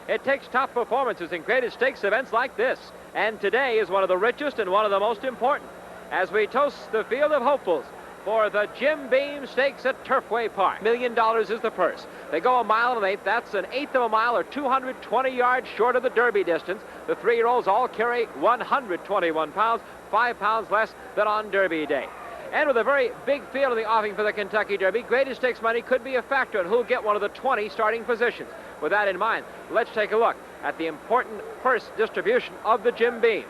It takes top performances in graded stakes events like this. And today is one of the richest and one of the most important as we toast the field of hopefuls for the Jim Beam Stakes at Turfway Park. $1 million is the purse. They go a mile and an eighth. That's an eighth of a mile, or 220 yards short of the Derby distance. The 3-year-olds all carry 121 pounds, 5 pounds less than on Derby day. And with a very big field in the offing for the Kentucky Derby, graded stakes money could be a factor in who'll get one of the 20 starting positions. With that in mind, let's take a look at the important purse distribution of the Jim Beam.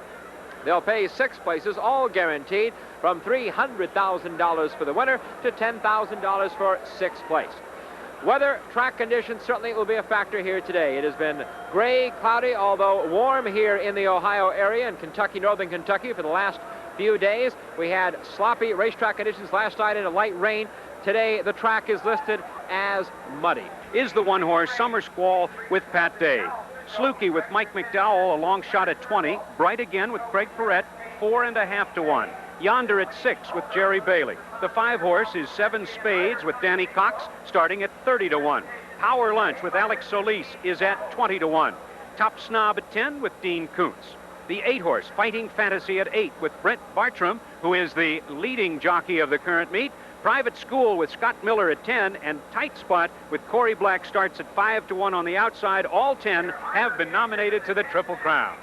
They'll pay 6 places, all guaranteed, from $300,000 for the winner to $10,000 for 6th place. Weather, track conditions certainly will be a factor here today. It has been gray, cloudy, although warm here in the Ohio area and Kentucky, northern Kentucky for the last few days. We had sloppy racetrack conditions last night and a light rain. Today, the track is listed as muddy. Is the one-horse Summer Squall with Pat Day. Sluky with Mike McDowell, a long shot at 20. Bright again with Craig Perrette, 4.5 to 1. Yonder at 6 with Jerry Bailey. The 5-horse is 7 Spades with Danny Cox, starting at 30 to 1. Power Lunch with Alex Solis is at 20 to 1. Top Snob at 10 with Dean Koontz. The 8-horse Fighting Fantasy at 8 with Brent Bartram, who is the leading jockey of the current meet. Private School with Scott Miller at 10, and Tight Spot with Corey Black starts at 5 to 1 on the outside. All 10 have been nominated to the Triple Crown.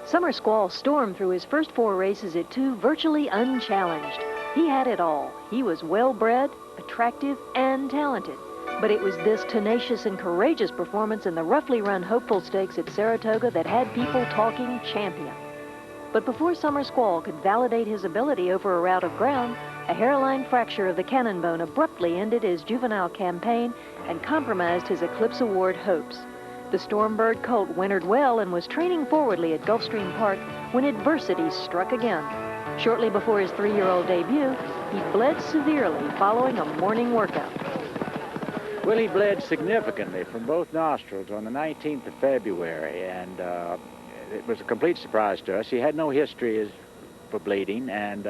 Summer Squall stormed through his first 4 races at 2 virtually unchallenged. He had it all. He was well-bred, attractive, and talented. But it was this tenacious and courageous performance in the roughly run Hopeful Stakes at Saratoga that had people talking champion. But before Summer Squall could validate his ability over a route of ground, a hairline fracture of the cannon bone abruptly ended his juvenile campaign and compromised his Eclipse Award hopes. The Stormbird colt wintered well and was training forwardly at Gulfstream Park when adversity struck again. Shortly before his 3-year-old debut, he bled severely following a morning workout. Well, he bled significantly from both nostrils on the 19th of February, and it was a complete surprise to us. He had no history for bleeding, and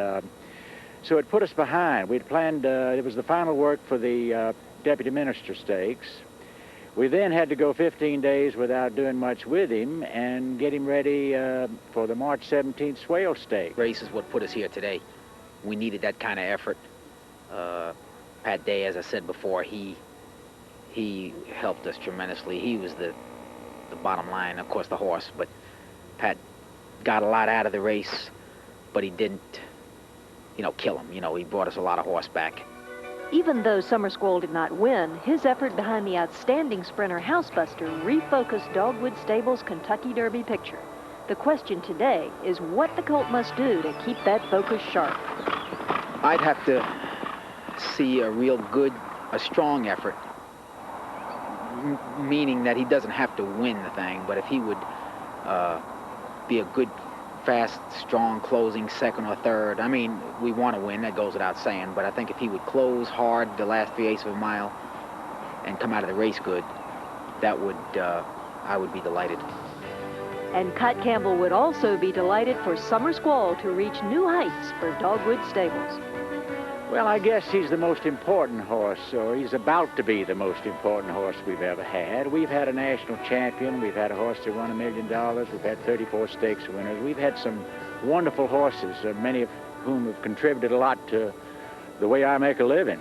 so it put us behind. We'd planned, it was the final work for the Deputy Minister Stakes. We then had to go 15 days without doing much with him and get him ready for the March 17th Swale Stake. Race is what put us here today. We needed that kind of effort. Pat Day, as I said before, he helped us tremendously. He was the bottom line, of course, the horse, but Pat got a lot out of the race, but he didn't, kill him. He brought us a lot of horse back. Even though Summer Squall did not win, his effort behind the outstanding sprinter Housebuster refocused Dogwood Stable's Kentucky Derby picture. The question today is what the colt must do to keep that focus sharp. I'd have to see a strong effort, meaning that he doesn't have to win the thing, but if he would be a good, fast, strong closing second or third. I mean, we want to win, that goes without saying, but I think if he would close hard the last 3/8 of a mile and come out of the race good, that would, I would be delighted. And Cut Campbell would also be delighted for Summer Squall to reach new heights for Dogwood Stables. Well, I guess he's the most important horse, or he's about to be the most important horse we've ever had. We've had a national champion. We've had a horse that won $1 million. We've had 34 stakes winners. We've had some wonderful horses, many of whom have contributed a lot to the way I make a living.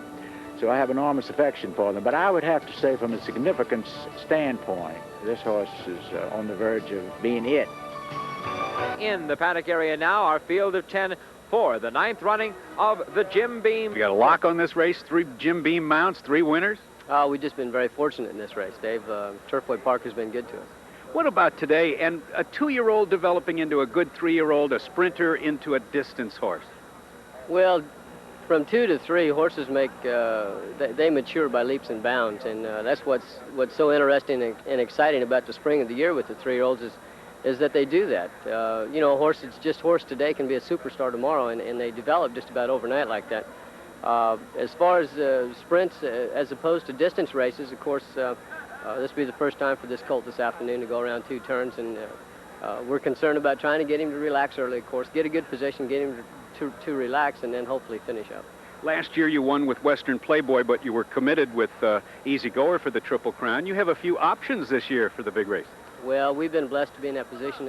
So I have enormous affection for them. But I would have to say, from a significance standpoint, this horse is on the verge of being it. In the paddock area now, our field of 10 for the 9th running of the Jim Beam. We got a lock on this race, 3 Jim Beam mounts, 3 winners. We've just been very fortunate in this race, Dave. Turfway Park has been good to us. What about today and a 2-year-old developing into a good 3-year-old, a sprinter into a distance horse? Well, from 2 to 3, horses make, they mature by leaps and bounds, and that's what's so interesting and exciting about the spring of the year with the 3-year-olds is that they do that. A horse that's just horse today can be a superstar tomorrow, and they develop just about overnight like that. As far as sprints as opposed to distance races, of course, this will be the first time for this colt this afternoon to go around 2 turns, and we're concerned about trying to get him to relax early, of course, get a good position, get him to relax, and then hopefully finish up. Last year you won with Western Playboy, but you were committed with Easy Goer for the Triple Crown. You have a few options this year for the big race. Well, we've been blessed to be in that position,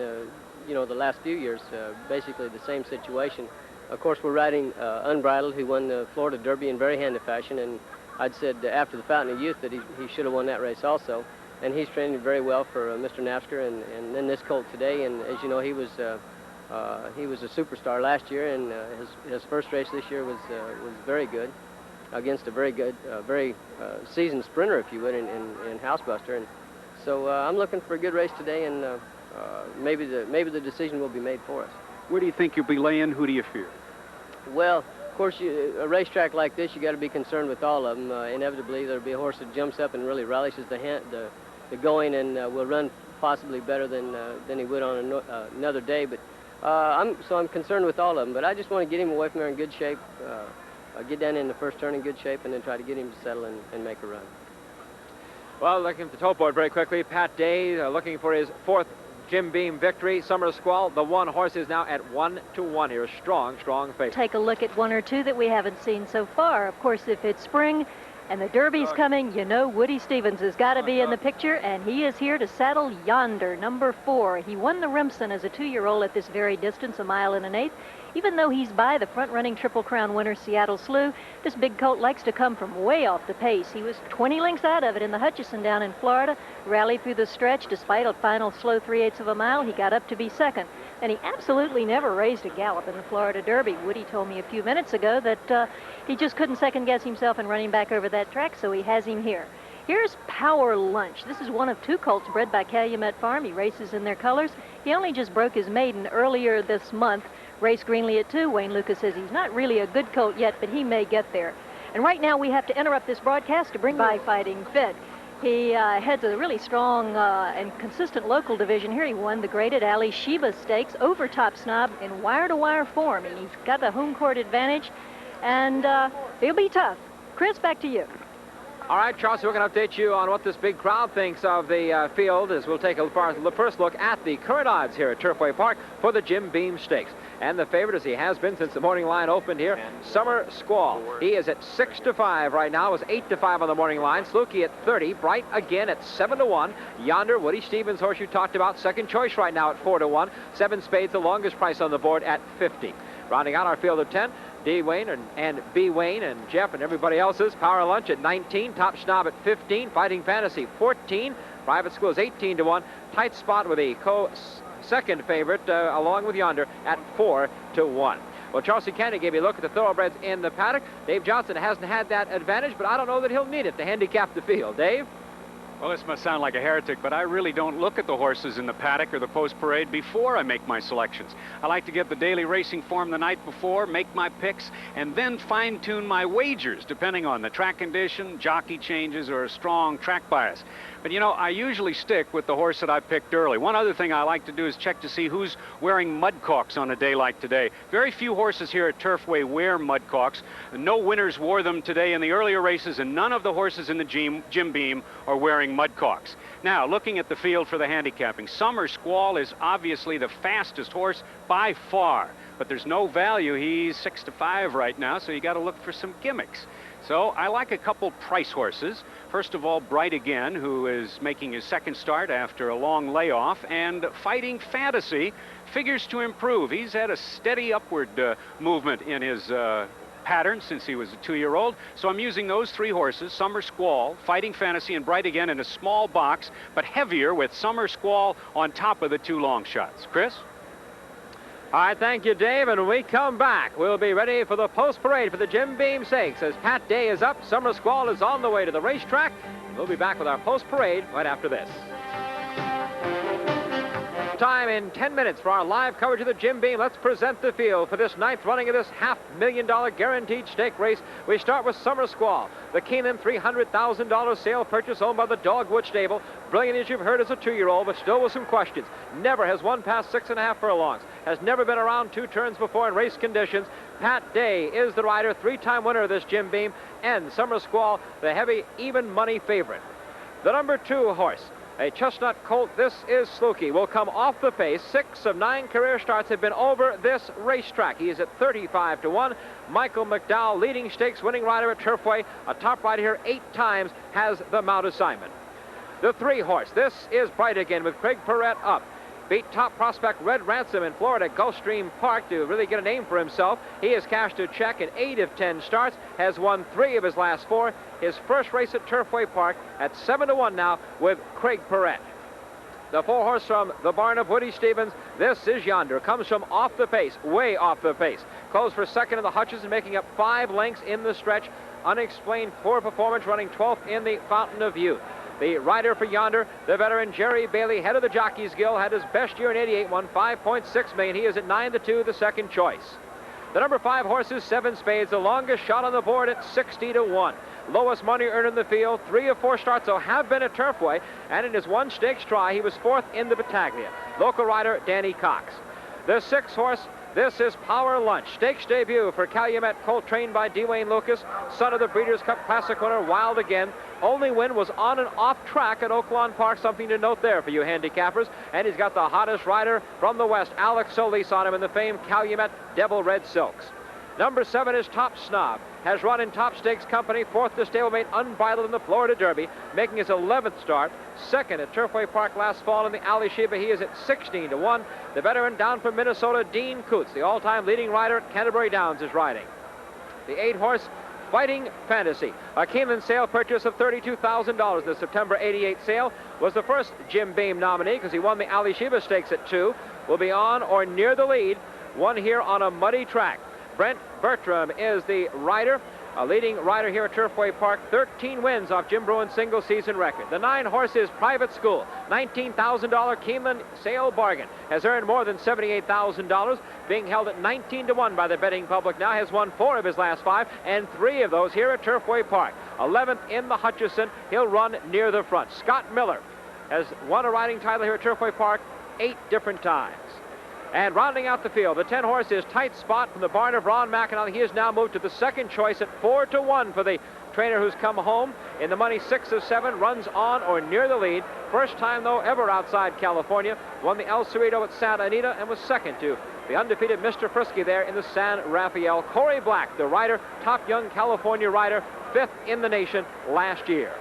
you know, the last few years, basically the same situation. Of course, we're riding Unbridled, who won the Florida Derby in very handy fashion, and I'd said after the Fountain of Youth that he should have won that race also. And he's training very well for Mr. Nafsker, and then this colt today. And as you know, he was a superstar last year, and his first race this year was very good against a very good, very seasoned sprinter, if you would, in Housebuster. And so I'm looking for a good race today, and maybe the decision will be made for us. Where do you think you'll be laying? Who do you fear? Well, of course, a racetrack like this, you got to be concerned with all of them. Inevitably, there'll be a horse that jumps up and really relishes the going, and will run possibly better than he would on another day. But I'm concerned with all of them. But I just want to get him away from there in good shape, get down in the first turn in good shape, and then try to get him to settle and make a run. Well, looking at the tote board very quickly, Pat Day looking for his 4th Jim Beam victory. Summer Squall, the one horse, is now at 1-1 here. Strong favorite. Take a look at one or two that we haven't seen so far. Of course, if it's spring and the Derby's coming, you know Woody Stevens has got to be in the picture, and he is here to saddle Yonder, number 4. He won the Remsen as a 2-year-old at this very distance, 1 1/8 miles. Even though he's by the front-running Triple Crown winner Seattle Slew, this big colt likes to come from way off the pace. He was 20 lengths out of it in the Hutchison down in Florida, rallied through the stretch despite a final slow 3/8 of a mile. He got up to be second, and he absolutely never raised a gallop in the Florida Derby. Woody told me a few minutes ago that he just couldn't second-guess himself in running back over that track, so he has him here. Here's Power Lunch. This is one of 2 colts bred by Calumet Farm. He races in their colors. He only just broke his maiden earlier this month. Raced greenly at 2. Wayne Lucas says he's not really a good colt yet, but he may get there. And right now we have to interrupt this broadcast to bring by Fighting Fit. He heads a really strong and consistent local division here. He won the graded Ali Sheba Stakes over Top Snob in wire-to-wire form, and he's got the home court advantage, and it'll be tough. Chris, back to you. All right, Charles, we're going to update you on what this big crowd thinks of the field as we'll take a first look at the current odds here at Turfway Park for the Jim Beam Stakes. And the favorite, as he has been since the morning line opened here, Summer Squall. He is at 6-5 right now. It was 8-5 on the morning line. Sluky at 30. Bright again at 7-1. Yonder, Woody Stevens, horse you talked about, second choice right now at 4-1. 7 Spades, the longest price on the board at 50. Rounding out our field of 10, D. Wayne and B. Wayne and Jeff and everybody else's. Power Lunch at 19. Top Snob at 15. Fighting Fantasy 14. Private School is 18-1. Tight spot with a second favorite along with Yonder at 4-1. Well, Chelsea Candy gave you a look at the thoroughbreds in the paddock. Dave Johnson hasn't had that advantage, but I don't know that he'll need it to handicap the field. Dave? Well, this must sound like a heretic, but I really don't look at the horses in the paddock or the post-parade before I make my selections. I like to get the daily racing form the night before, make my picks, and then fine-tune my wagers, depending on the track condition, jockey changes, or a strong track bias. But, you know, I usually stick with the horse that I picked early. One other thing I like to do is check to see who's wearing mudcocks on a day like today. Very few horses here at Turfway wear mudcocks. No winners wore them today in the earlier races, and none of the horses in the Jim Beam are wearing mudcocks. Now, looking at the field for the handicapping, Summer Squall is obviously the fastest horse by far, but there's no value. He's 6-5 right now, so you got to look for some gimmicks. So I like a couple price horses. First of all, Bright Again, who is making his second start after a long layoff, and Fighting Fantasy figures to improve. He's had a steady upward movement in his pattern since he was a 2-year-old. So I'm using those 3 horses, Summer Squall, Fighting Fantasy, and Bright Again in a small box, but heavier with Summer Squall on top of the 2 long shots. Chris? All right, thank you, Dave. And when we come back, we'll be ready for the post-parade for the Jim Beam Stakes. As Pat Day is up, Summer Squall is on the way to the racetrack. We'll be back with our post-parade right after this. Time in 10 minutes for our live coverage of the Jim Beam. Let's present the field for this 9th running of this $500,000 guaranteed stake race. We start with Summer Squall, the Keenan $300,000 sale purchase owned by the Dogwood Stable. Brilliant, as you've heard, as a 2-year-old, but still with some questions. Never has won past 6.5 furlongs. Has never been around 2 turns before in race conditions. Pat Day is the rider, 3-time winner of this Jim Beam, and Summer Squall, the heavy, even money favorite. The number 2 horse, A chestnut colt, this is Sluky, will come off the pace. 6 of 9 career starts have been over this racetrack. He is at 35 to 1. Michael McDowell, leading stakes winning rider at Turfway, a top rider here 8 times, has the mount assignment. The 3 horse, this is Bright Again with Craig Perrette up. Beat top prospect Red Ransom in Florida at Gulfstream Park to really get a name for himself. He has cashed a check in 8 of 10 starts, has won 3 of his last 4. His first race at Turfway Park at 7 to 1 now with Craig Perrette. The 4 horse from the barn of Woody Stevens, this is Yonder, comes from off the pace, way off the pace. Closed for second in the Hutchinson, making up 5 lengths in the stretch. Unexplained poor performance, running 12th in the Fountain of Youth. The rider for Yonder, the veteran Jerry Bailey, head of the Jockeys Guild, had his best year in '88, won $5.6 million. He is at 9 to 2, the second choice. The number 5 horse is 7 Spades, the longest shot on the board at 60 to 1. Lowest money earned in the field. 3 of 4 starts, though, have been at Turfway, and in his 1 stakes try, he was 4th in the Battaglia. Local rider Danny Cox. The 6 horse, this is Power Lunch. Stakes debut for Calumet colt trained by Dwayne Lucas, son of the Breeders' Cup Classic winner Wild Again. Only win was on and off track at Oaklawn Park. Something to note there for you handicappers. And he's got the hottest rider from the West, Alex Solis, on him in the famed Calumet Devil Red Silks. Number 7 is Top Snob. Has run in top stakes company, 4th to stablemate Unbridled in the Florida Derby, making his 11th start. 2nd at Turfway Park last fall in the Ali Sheba. He is at 16 to 1. The veteran down from Minnesota, Dean Coots, the all-time leading rider at Canterbury Downs, is riding. The 8 horse, Fighting Fantasy, a Keeneland sale purchase of $32,000. The September '88 sale was the first Jim Beam nominee because he won the Ali Sheba Stakes at 2. Will be on or near the lead. Won here on a muddy track. Brent Bertram is the rider, a leading rider here at Turfway Park. 13 wins off Jim Bruin's single-season record. The 9 horse is Private School, $19,000 Keeneland sale bargain. Has earned more than $78,000, being held at 19 to 1 by the betting public. Now has won 4 of his last 5, and 3 of those here at Turfway Park. 11th in the Hutchison. He'll run near the front. Scott Miller has won a riding title here at Turfway Park 8 different times. And rounding out the field, the 10 horse is Tight Spot from the barn of Ron McAnally. He has now moved to the second choice at 4 to 1 for the trainer who's come home. In the money, 6 of 7, runs on or near the lead. First time, though, ever outside California. Won the El Cerrito at Santa Anita and was second to the undefeated Mr. Frisky there in the San Rafael. Corey Black, the rider, top young California rider, 5th in the nation last year.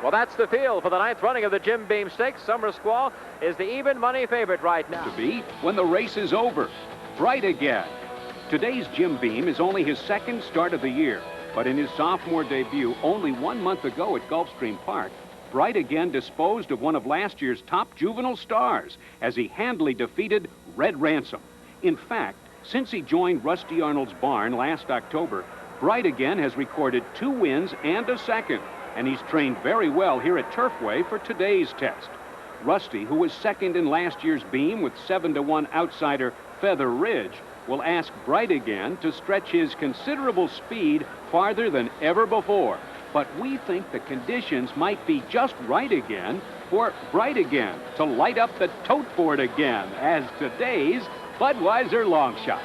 Well, that's the field for the 9th running of the Jim Beam Stakes. Summer Squall is the even money favorite right now. To be when the race is over. Bright Again. Today's Jim Beam is only his 2nd start of the year, but in his sophomore debut only 1 month ago at Gulfstream Park, Bright Again disposed of one of last year's top juvenile stars as he handily defeated Red Ransom. In fact, since he joined Rusty Arnold's barn last October, Bright Again has recorded 2 wins and a 2nd. And he's trained very well here at Turfway for today's test. Rusty, who was 2nd in last year's Beam with 7 to 1 outsider Feather Ridge, will ask Bright Again to stretch his considerable speed farther than ever before. But we think the conditions might be just right again for Bright Again to light up the tote board again as today's Budweiser Long Shot.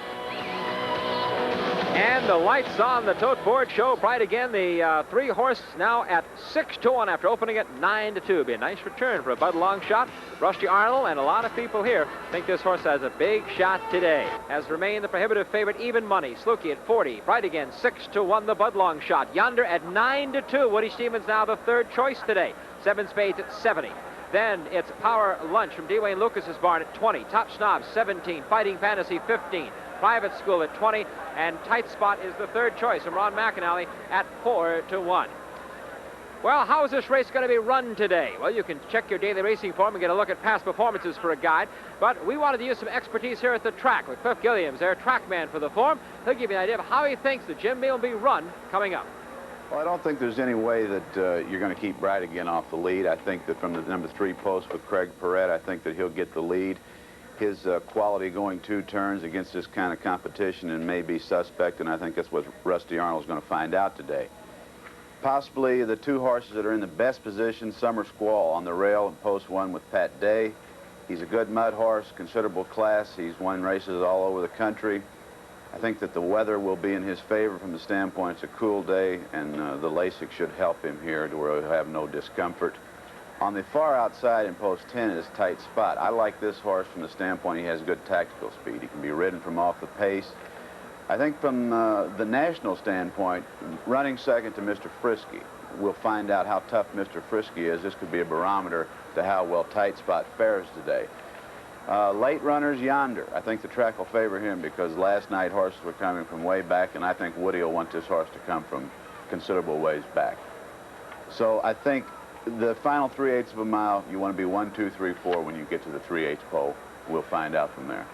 And the lights on the tote board show Bright Again. The 3 horse now at 6 to 1 after opening at 9 to 2. Be a nice return for a Bud Long Shot. Rusty Arnold and a lot of people here think this horse has a big shot today. Has remained the prohibitive favorite, even money. Sluky at 40. Bright Again 6 to 1. The Bud Long Shot. Yonder at 9 to 2. Woody Stevens now the 3rd choice today. 7 Spades at 70. Then it's Power Lunch from Dwayne Lucas's barn at 20. Top Snob 17. Fighting Fantasy 15. Private School at 20, and Tight Spot is the 3rd choice from Ron McAnally at 4 to 1. Well, how is this race going to be run today? Well, you can check your daily racing form and get a look at past performances for a guide, but we wanted to use some expertise here at the track with Cliff Gilliams, their track man for the form. He'll give you an idea of how he thinks the Jim Beam will be run coming up. Well, I don't think there's any way that you're going to keep Bright Again off the lead. I think that from the number 3 post with Craig Perrette, I think that he'll get the lead. His quality going 2 turns against this kind of competition and may be suspect, and I think that's what Rusty Arnold's going to find out today. Possibly the 2 horses that are in the best position, Summer Squall on the rail in post 1 with Pat Day. He's a good mud horse, considerable class. He's won races all over the country. I think that the weather will be in his favor from the standpoint it's a cool day, and the LASIK should help him here to where he'll have no discomfort. On the far outside in post 10 is Tight Spot. I like this horse from the standpoint he has good tactical speed. He can be ridden from off the pace. I think from the national standpoint, running second to Mr. Frisky, we'll find out how tough Mr. Frisky is. This could be a barometer to how well Tight Spot fares today. Late runners Yonder. I think the track will favor him because last night horses were coming from way back, and I think Woody will want this horse to come from considerable ways back. So I think the final 3/8 of a mile, you want to be 1, 2, 3, 4 when you get to the 3/8 pole. We'll find out from there.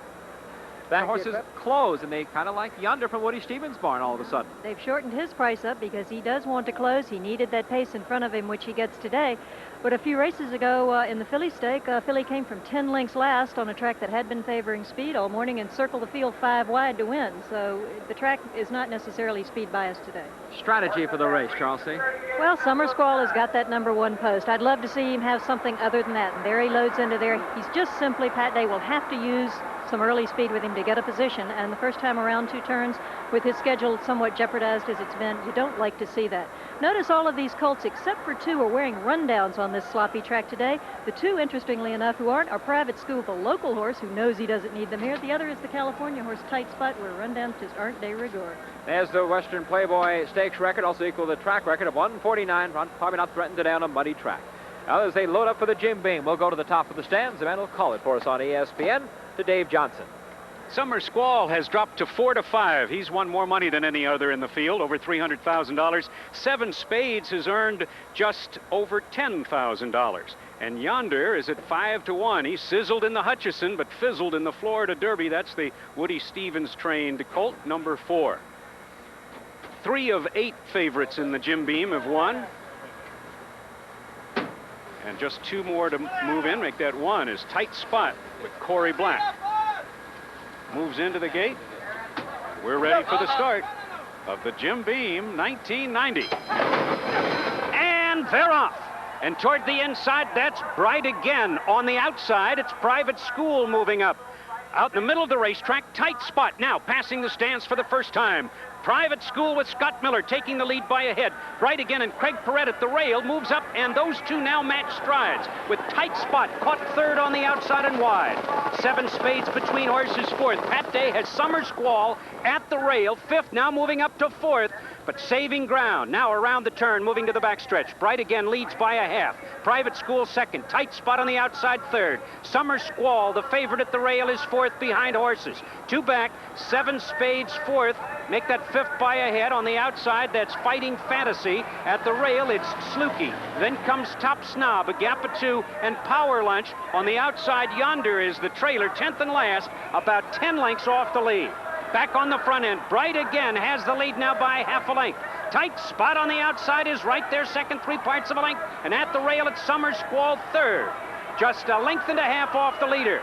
That horse is closed, and they kind of like Yonder from Woody Stevens' barn all of a sudden. They've shortened his price up because he does want to close. He needed that pace in front of him, which he gets today. But a few races ago in the Philly stake, Philly came from 10 lengths last on a track that had been favoring speed all morning and circled the field 5 wide to win. So the track is not necessarily speed biased today. Strategy for the race, Charles C. Well, Summer Squall has got that #1 post. I'd love to see him have something other than that. And there he loads into there. He's just simply, Pat Day will have to use some early speed with him to get a position, and the first time around 2 turns with his schedule somewhat jeopardized as it's been, you don't like to see that. Notice all of these colts except for 2 are wearing rundowns on this sloppy track today. The 2, interestingly enough, who aren't are Private School, the local horse who knows he doesn't need them here. The other is the California horse Tight Spot, where rundowns just aren't de rigueur. There's the Western Playboy Stakes record, also equal to the track record of 149, probably not threatened today on a muddy track. Now as they load up for the Jim Beam, we'll go to the top of the stands. The man will call it for us on ESPN to Dave Johnson. Summer Squall has dropped to 4 to 5. He's won more money than any other in the field, over $300,000. 7 Spades has earned just over $10,000. And Yonder is at 5 to 1. He sizzled in the Hutchison, but fizzled in the Florida Derby. That's the Woody Stevens trained colt, #4. 3 of 8 favorites in the Jim Beam have won. And just 2 more to move in. Make that 1 is Tight Spot with Corey Black. Moves into the gate. We're ready for the start of the Jim Beam 1990. And they're off. And toward the inside, that's Bright again. On the outside, it's Private School moving up. Out in the middle of the racetrack, Tight Spot now passing the stands for the first time. Private School with Scott Miller taking the lead by a head. Bright again, and Craig Perret at the rail moves up, and those 2 now match strides with Tight Spot caught 3rd on the outside and wide. 7 Spades between horses 4th. Pat Day has Summer Squall at the rail, 5th, now moving up to 4th, but saving ground. Now around the turn, moving to the backstretch. Bright again leads by a half. Private School 2nd. Tight Spot on the outside 3rd. Summer Squall, the favorite at the rail, is 4th behind horses. 2 back, 7 Spades 4th. Make that 5th by a head. On the outside, that's Fighting Fantasy. At the rail, it's Sluky. Then comes Top Snob, a gap of 2, and Power Lunch. On the outside, Yonder is the trailer, 10th and last, about 10 lengths off the lead. Back on the front end, Bright again has the lead now by half a length. Tight Spot on the outside is right there, 2nd, 3 parts of a length. And at the rail, it's Summer Squall 3rd. Just a length and a half off the leader.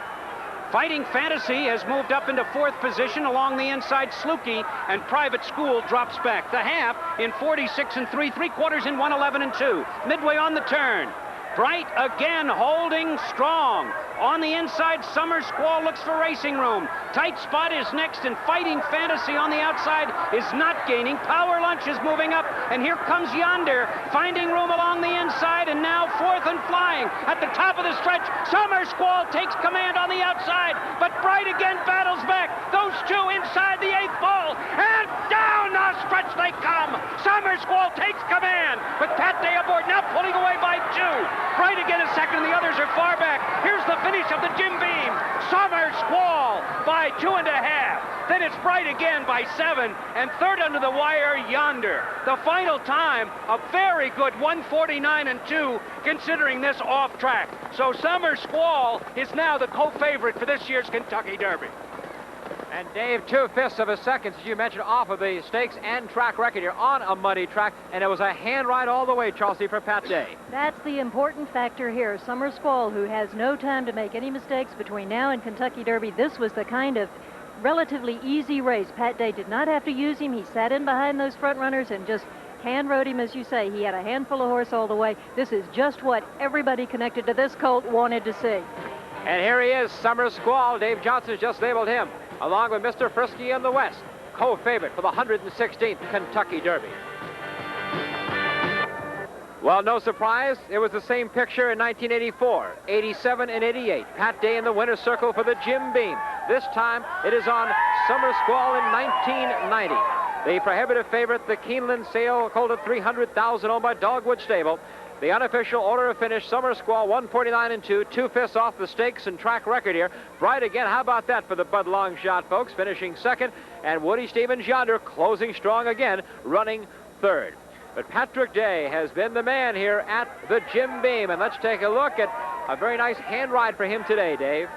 Fighting Fantasy has moved up into 4th position along the inside. Sluky, and Private School drops back. The half in 46 and 3/3 in 111 and 2. Midway on the turn. Bright again holding strong. On the inside, Summer Squall looks for racing room. Tight Spot is next, and Fighting Fantasy on the outside is not gaining. Power Lunch is moving up, and here comes Yonder, finding room along the inside, and now 4th and flying. At the top of the stretch, Summer Squall takes command on the outside, but Bright again battles back. Those 2 inside the 8th pole, and down the stretch they come. Summer Squall takes command, with Pat Day aboard, now pulling away by 2. Bright again is 2nd, and the others are far back. Here's the finish of the Jim Beam. Summer Squall by 2.5. Then it's Bright again by 7, and 3rd under the wire, Yonder. The final time, a very good 149 and 2, considering this off track. So Summer Squall is now the co-favorite for this year's Kentucky Derby. And Dave, 2/5 of a second, as you mentioned, off of the stakes and track record. You're on a muddy track, and it was a hand ride all the way, Chelsea, for Pat Day. That's the important factor here. Summer Squall, who has no time to make any mistakes between now and Kentucky Derby. This was the kind of relatively easy race. Pat Day did not have to use him. He sat in behind those front runners and just hand rode him, as you say. He had a handful of horse all the way. This is just what everybody connected to this colt wanted to see. And here he is, Summer Squall. Dave Johnson's just labeled him, along with Mr. Frisky in the West, co-favorite for the 116th Kentucky Derby. Well, no surprise, it was the same picture in 1984, 87, and 88. Pat Day in the winner's circle for the Jim Beam. This time, it is on Summer Squall in 1990. The prohibitive favorite, the Keeneland Sale, called at $300,000 owned by Dogwood Stable. The unofficial order of finish, Summer Squall, 149-2, 2/5 off the stakes and track record here. Bright again, how about that for the Bud Long Shot, folks, finishing second, and Woody Stevens yonder closing strong again, running third. But Patrick Day has been the man here at the Jim Beam, and let's take a look at a very nice hand ride for him today, Dave.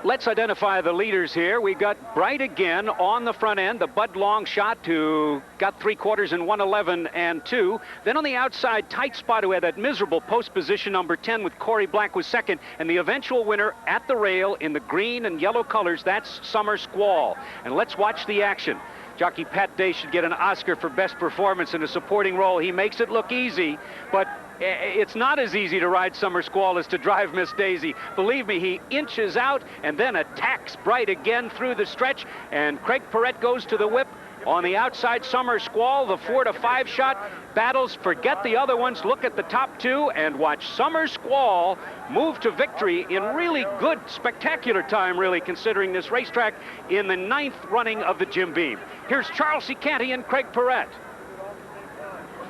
Let's identify the leaders here. We've got Bright again on the front end, the Bud Long Shot, who got 3/4 in 111-2. Then on the outside, tight spot, who had that miserable post position, number 10, with Corey Black was second. And the eventual winner at the rail in the green and yellow colors, that's Summer Squall. And let's watch the action. Jockey Pat Day should get an Oscar for best performance in a supporting role. He makes it look easy, but it's not as easy to ride Summer Squall as to drive Miss Daisy. Believe me, he inches out and then attacks Bright again through the stretch, and Craig Perrette goes to the whip. On the outside, Summer Squall, the 4 to 5 shot, battles, forget the other ones, look at the top two, and watch Summer Squall move to victory in really good, spectacular time, really, considering this racetrack, in the 9th running of the Jim Beam. Here's Charles C. Canty and Craig Perrette.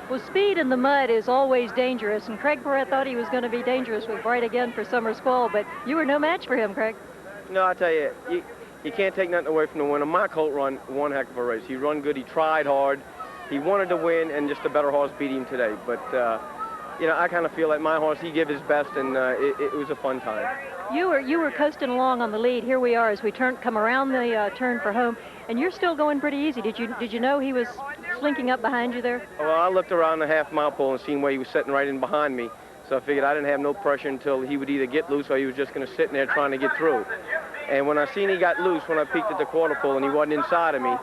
Well, speed in the mud is always dangerous, and Craig Perrette thought he was going to be dangerous with Bright again for Summer Squall, but you were no match for him, Craig. No, I tell you, you can't take nothing away from the winner. My colt run one heck of a race. He run good. He tried hard. He wanted to win, and just a better horse beat him today. But, you know, I kind of feel like my horse, he gave his best, and it was a fun time. You were coasting along on the lead. Here we are as we come around the turn for home, and you're still going pretty easy. Did you know he was slinking up behind you there? Well, I looked around the half-mile pole and seen where he was sitting right in behind me. So I figured I didn't have no pressure until he would either get loose or he was just going to sit in there trying to get through. And when I seen he got loose, when I peeked at the quarter pole and he wasn't inside of me,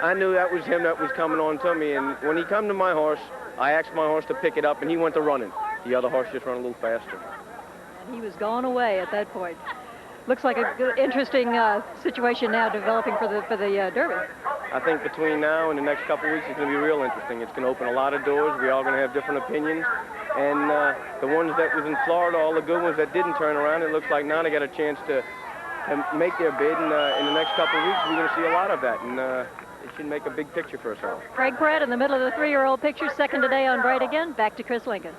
I knew that was him that was coming on to me. And when he come to my horse, I asked my horse to pick it up, and he went to running. The other horse just ran a little faster. And he was gone away at that point. Looks like a good, interesting situation now developing for the Derby. I think between now and the next couple of weeks, it's going to be real interesting. It's going to open a lot of doors. We're all going to have different opinions. And the ones that was in Florida, all the good ones that didn't turn around, it looks like now they got a chance to make their bid. And in the next couple of weeks, we're going to see a lot of that. And it should make a big picture for us all. Craig Perrette in the middle of the 3-year-old picture, second today on Bright again. Back to Chris Lincoln.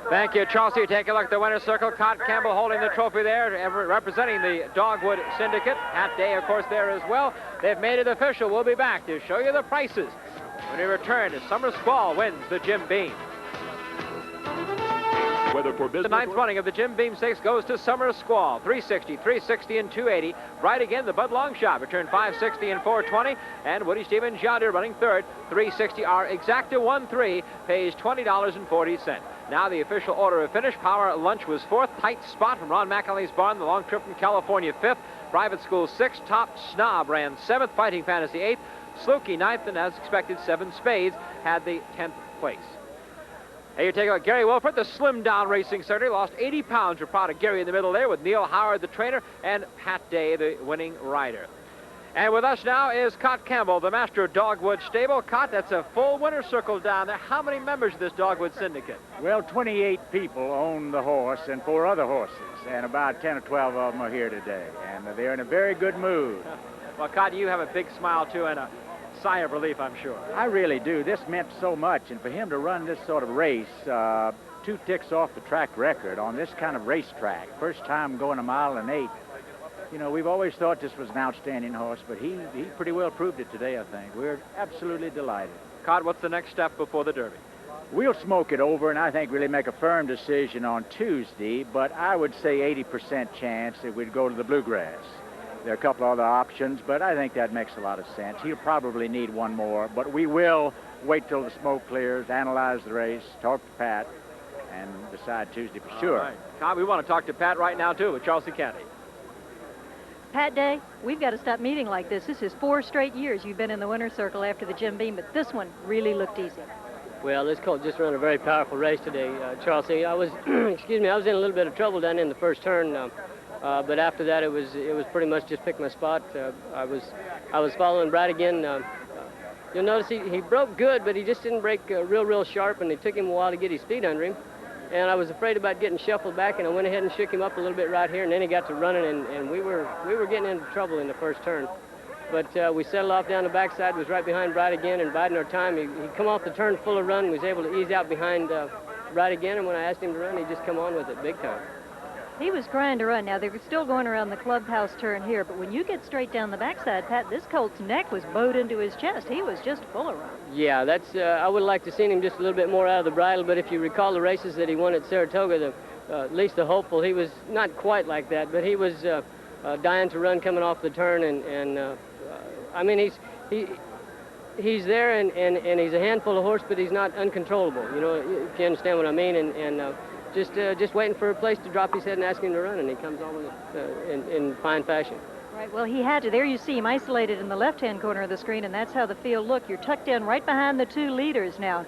Thank you, Chelsea. Take a look at the winner's circle. Cott Campbell holding the trophy there, representing the Dogwood Syndicate. Pat Day, of course, there as well. They've made it official. We'll be back to show you the prices when we return as Summer Squall wins the Jim Beam. Whether for business, the 9th running of the Jim Beam Stakes goes to Summer Squall. 360, 360, and 280. Bright again, the Bud Long Shot returned 560 and 420. And Woody Stevens yonder running third. 360. Our exacta 1-3 pays $20.40. Now the official order of finish. Power Lunch was 4th. Tight Spot from Ron McAnally's barn. The Long Trip from California 5th. Private School 6th. Top Snob ran 7th. Fighting Fantasy 8th. Slukey 9th. And as expected, 7 Spades had the 10th place. Hey, you take a look. Gary Wilford, the slimmed-down racing secretary, lost 80 pounds. We're proud of Gary in the middle there with Neil Howard, the trainer, and Pat Day, the winning rider. And with us now is Cott Campbell, the master of Dogwood Stable. Cott, that's a full winner's circle down there. How many members of this Dogwood Syndicate? Well, 28 people own the horse and 4 other horses, and about 10 or 12 of them are here today, and they're in a very good mood. Well, Cott, you have a big smile, too, and a sigh of relief, I'm sure. I really do. This meant so much, and for him to run this sort of race, 2 ticks off the track record on this kind of racetrack, first time going 1 mile and 8. You know, we've always thought this was an outstanding horse, but he pretty well proved it today, I think. We're absolutely delighted. Cott, what's the next step before the Derby? We'll smoke it over and I think really make a firm decision on Tuesday, but I would say 80% chance that we'd go to the Bluegrass. There are a couple other options, but I think that makes a lot of sense. He'll probably need one more, but we will wait till the smoke clears, analyze the race, talk to Pat, and decide Tuesday for sure. All right. Cott, we want to talk to Pat right now, too, with Charles C. Canty. Pat Day, we've got to stop meeting like this. This is 4 straight years you've been in the winner's circle after the Jim Beam, but this one really looked easy. Well, this colt just ran a very powerful race today, Charles. I was, excuse me, I was in a little bit of trouble down in the first turn. But after that, it was pretty much just pick my spot. I was following Bright again. you'll notice he broke good, but he just didn't break real sharp, and it took him a while to get his feet under him. And I was afraid about getting shuffled back, and I went ahead and shook him up a little bit right here, and then he got to running, and we were getting into trouble in the first turn. But we settled off down the backside, was right behind Bright again, and biding our time. He come off the turn full of run, was able to ease out behind Bright again, and when I asked him to run, he just come on with it big time. He was trying to run. Now, they were still going around the clubhouse turn here, but when you get straight down the backside, Pat, this colt's neck was bowed into his chest. He was just full of run. Yeah, that's. I would like to see him just a little bit more out of the bridle, but if you recall the races that he won at Saratoga, at least the Hopeful, he was not quite like that, but he was dying to run coming off the turn, and I mean, he's there, and he's a handful of horse, but he's not uncontrollable, you know, if you understand what I mean, and just waiting for a place to drop his head and ask him to run, and he comes on with it in fine fashion. Right, well, he had to. There you see him isolated in the left-hand corner of the screen, and that's how the field looked. You're tucked in right behind the two leaders now.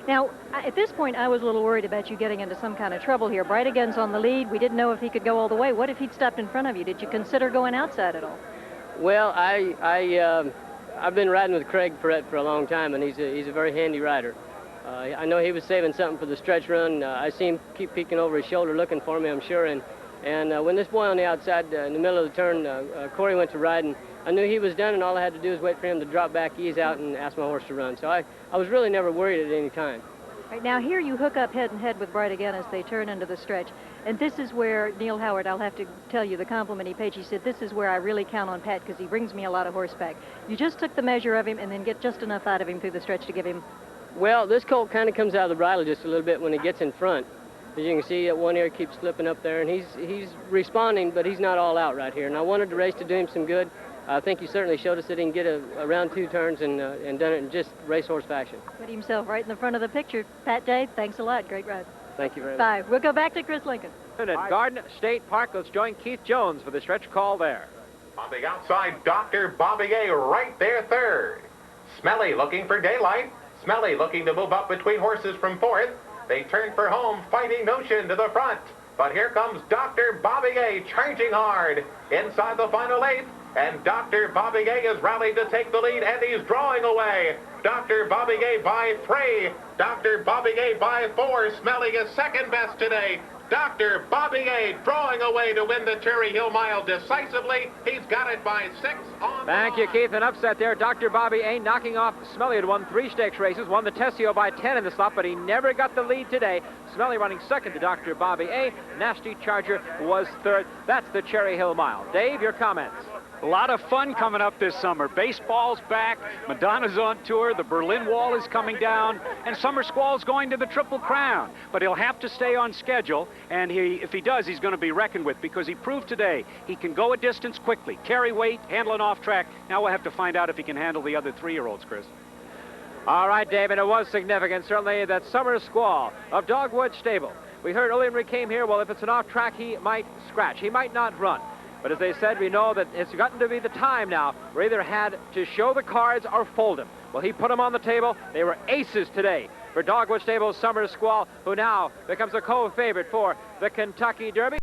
Now, at this point, I was a little worried about you getting into some kind of trouble here. Bright again's on the lead. We didn't know if he could go all the way. What if he'd stopped in front of you? Did you consider going outside at all? Well, I've been riding with Craig Perrette for a long time, and he's a very handy rider. I know he was saving something for the stretch run. I see him keep peeking over his shoulder looking for me, I'm sure. And when this boy on the outside, in the middle of the turn, Corey went to ride, and I knew he was done, and all I had to do was wait for him to drop back, ease out, and ask my horse to run. So I was really never worried at any time. Right, now here you hook up head and head with Bright again as they turn into the stretch. And this is where Neil Howard, I'll have to tell you the compliment he paid. He said, this is where I really count on Pat because he brings me a lot of horseback. You just took the measure of him and then get just enough out of him through the stretch to give him. Well, this colt kind of comes out of the bridle just a little bit when he gets in front. As you can see, one ear keeps slipping up there, and he's responding, but he's not all out right here. And I wanted the race to do him some good. I think he certainly showed us that he can get around 2 turns and done it in just racehorse fashion. Put himself right in the front of the picture. Pat Day, thanks a lot. Great ride. Thank you very much. Bye. We'll go back to Chris Lincoln. And at Garden State Park, let's join Keith Jones for the stretch call there. On the outside, Dr. Bobby A right there third. Smelly looking for daylight. Smelly looking to move up between horses from fourth. They turn for home, Fighting Notion to the front. But here comes Dr. Bobby A charging hard inside the final eighth. And Dr. Bobby A is rallied to take the lead, and he's drawing away. Dr. Bobby A by 3. Dr. Bobby A by 4. Smelly is second best today. Dr. Bobby A drawing away to win the Cherry Hill Mile decisively. He's got it by 6 on Thank you, Keith. An upset there. Dr. Bobby A knocking off Smelly. Had won 3 stakes races, won the Tessio by 10 in the slot, but he never got the lead today. Smelly running second to Dr. Bobby A. Nasty Charger was third. That's the Cherry Hill Mile. Dave, your comments. A lot of fun coming up this summer. Baseball's back, Madonna's on tour, the Berlin Wall is coming down, and Summer Squall's going to the Triple Crown. But he'll have to stay on schedule, and if he does, he's going to be reckoned with, because he proved today he can go a distance quickly, carry weight, handle an off track. Now we'll have to find out if he can handle the other 3-year-olds, Chris. All right, Dave, and it was significant, certainly, that Summer Squall of Dogwood Stable. We heard earlier when we came here, well, if it's an off track, he might scratch. He might not run. But as they said, we know that it's gotten to be the time now where either had to show the cards or fold them. Well, he put them on the table. They were aces today for Dogwood Stable's Summer Squall, who now becomes a co-favorite for the Kentucky Derby.